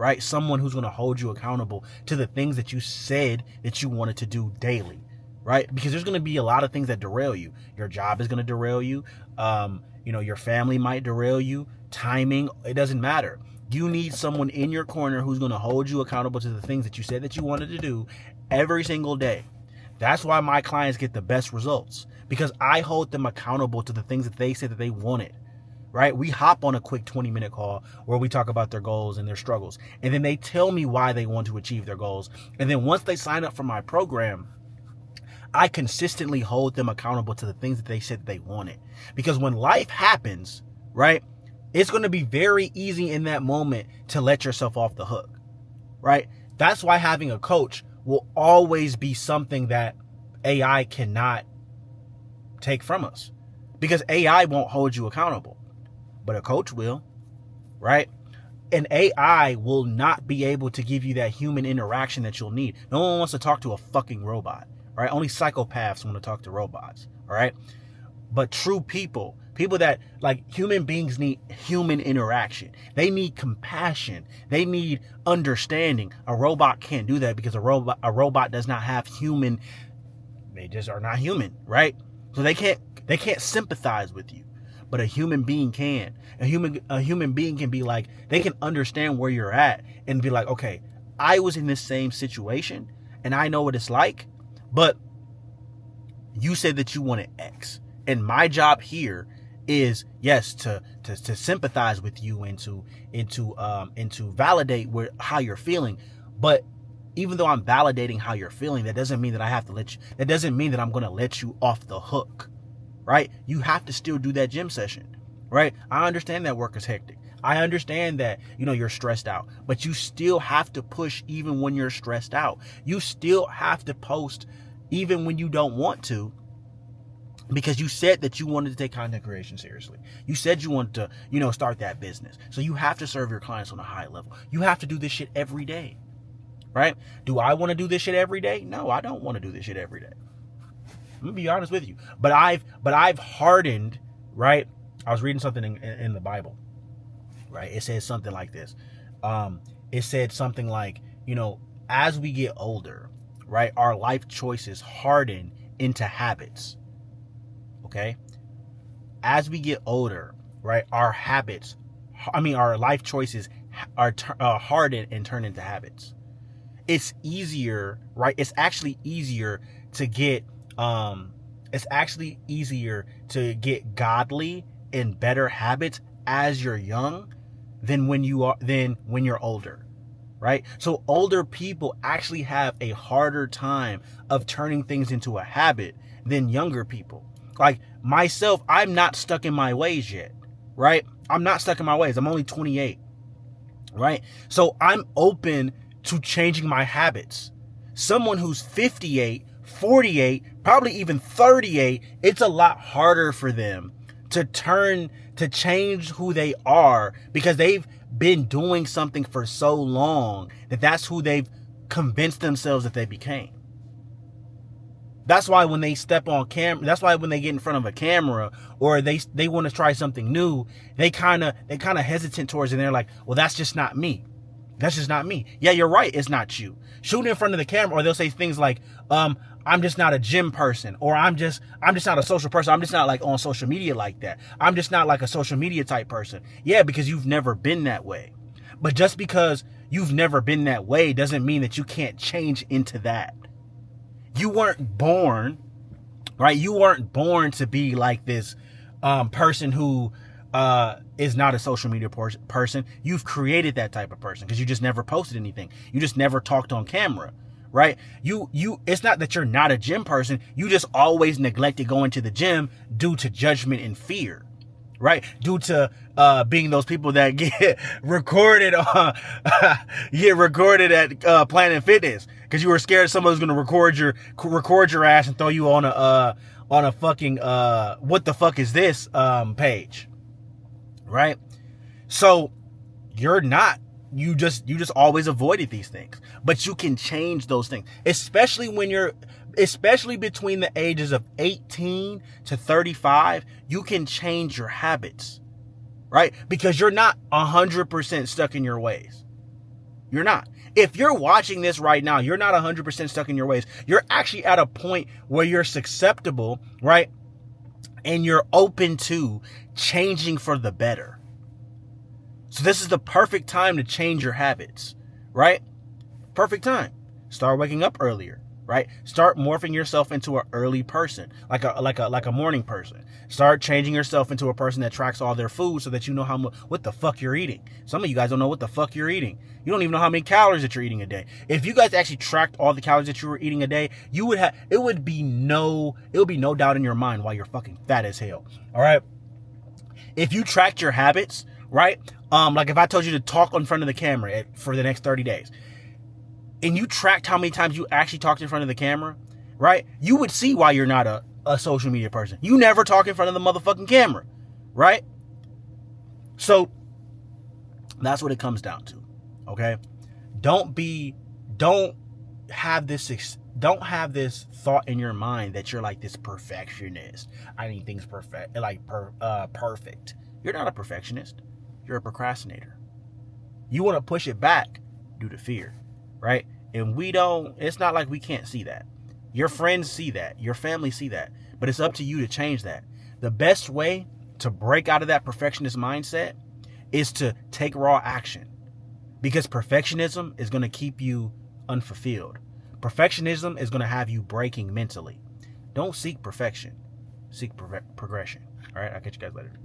right? Someone who's going to hold you accountable to the things that you said that you wanted to do daily, right? Because there's going to be a lot of things that derail you. Your job is going to derail you. Your family might derail you. Timing, it doesn't matter. You need someone in your corner who's going to hold you accountable to the things that you said that you wanted to do every single day. That's why my clients get the best results, because I hold them accountable to the things that they said that they wanted, right? We hop on a quick 20-minute call where we talk about their goals and their struggles. And then they tell me why they want to achieve their goals. And then once they sign up for my program, I consistently hold them accountable to the things that they said that they wanted. Because when life happens, right, it's going to be very easy in that moment to let yourself off the hook, right? That's why having a coach will always be something that AI cannot take from us, because AI won't hold you accountable, but a coach will, right? And AI will not be able to give you that human interaction that you'll need. No one wants to talk to a fucking robot, right? Only psychopaths want to talk to robots, all right? But true people that, like, human beings need human interaction. They need compassion. They need understanding. A robot can't do that because a robot does not have human. They just are not human, right? So they can't sympathize with you. But a human being can. A human being can be like, they can understand where you're at and be like, okay, I was in this same situation and I know what it's like, but you said that you wanted X. And my job here is, yes, to sympathize with you and to validate how you're feeling. But even though I'm validating how you're feeling, that doesn't mean that that doesn't mean that I'm going to let you off the hook, right? You have to still do that gym session, right? I understand that work is hectic. I understand that, you're stressed out, but you still have to push even when you're stressed out. You still have to post even when you don't want to, because you said that you wanted to take content creation seriously. You said you wanted to, start that business. So you have to serve your clients on a high level. You have to do this shit every day, right? Do I want to do this shit every day? No, I don't want to do this shit every day. I'm gonna be honest with you. But I've hardened, right? I was reading something in the Bible, right? It says something like this. It said something like, as we get older, right, our life choices harden into habits. Okay. As we get older, right, our life choices are hardened and turn into habits. It's easier, right? It's actually easier to get godly and better habits as you're young than when you're older, right? So older people actually have a harder time of turning things into a habit than younger people. Like myself, I'm not stuck in my ways yet, right? I'm not stuck in my ways. I'm only 28, right? So I'm open to changing my habits. Someone who's 58, 48, probably even 38, it's a lot harder for them to change who they are, because they've been doing something for so long that's who they've convinced themselves that they became. That's why when they step on camera, that's why when they get in front of a camera or they want to try something new, they kind of hesitant towards it. And they're like, well, that's just not me. That's just not me. Yeah, you're right. It's not you. Shoot in front of the camera, or they'll say things like, I'm just not a gym person, or I'm just not a social person. I'm just not like on social media like that. I'm just not like a social media type person. Yeah, because you've never been that way. But just because you've never been that way doesn't mean that you can't change into that. You weren't born, right? You weren't born to be like this person who is not a social media person. You've created that type of person because you just never posted anything. You just never talked on camera, right? It's not that you're not a gym person. You just always neglected going to the gym due to judgment and fear, right? Due to being those people that get recorded at Planet Fitness because you were scared someone was going to record your ass and throw you on a fucking what the fuck is this page, right? So you just always avoided these things, but you can change those things, especially between the ages of 18 to 35. You can change your habits, right? Because you're not 100% stuck in your ways. You're not. If you're watching this right now, you're not 100% stuck in your ways. You're actually at a point where you're susceptible, right? And you're open to changing for the better. So this is the perfect time to change your habits, right? Perfect time. Start waking up earlier, right? Start morphing yourself into an early person, like a morning person. Start changing yourself into a person that tracks all their food so that you know what the fuck you're eating. Some of you guys don't know what the fuck you're eating. You don't even know how many calories that you're eating a day. If you guys actually tracked all the calories that you were eating a day, it would be no doubt in your mind why you're fucking fat as hell. All right. If you tracked your habits, right? Like if I told you to talk in front of the camera for the next 30 days, and you tracked how many times you actually talked in front of the camera, right? You would see why you're not a social media person. You never talk in front of the motherfucking camera, right? So that's what it comes down to, okay? Don't have this thought in your mind that you're like this perfectionist. I need things perfect. You're not a perfectionist. You're a procrastinator. You want to push it back due to fear. Right? And it's not like we can't see that. Your friends see that. Your family see that. But it's up to you to change that. The best way to break out of that perfectionist mindset is to take raw action. Because perfectionism is going to keep you unfulfilled. Perfectionism is going to have you breaking mentally. Don't seek perfection. Seek progression. All right? I'll catch you guys later.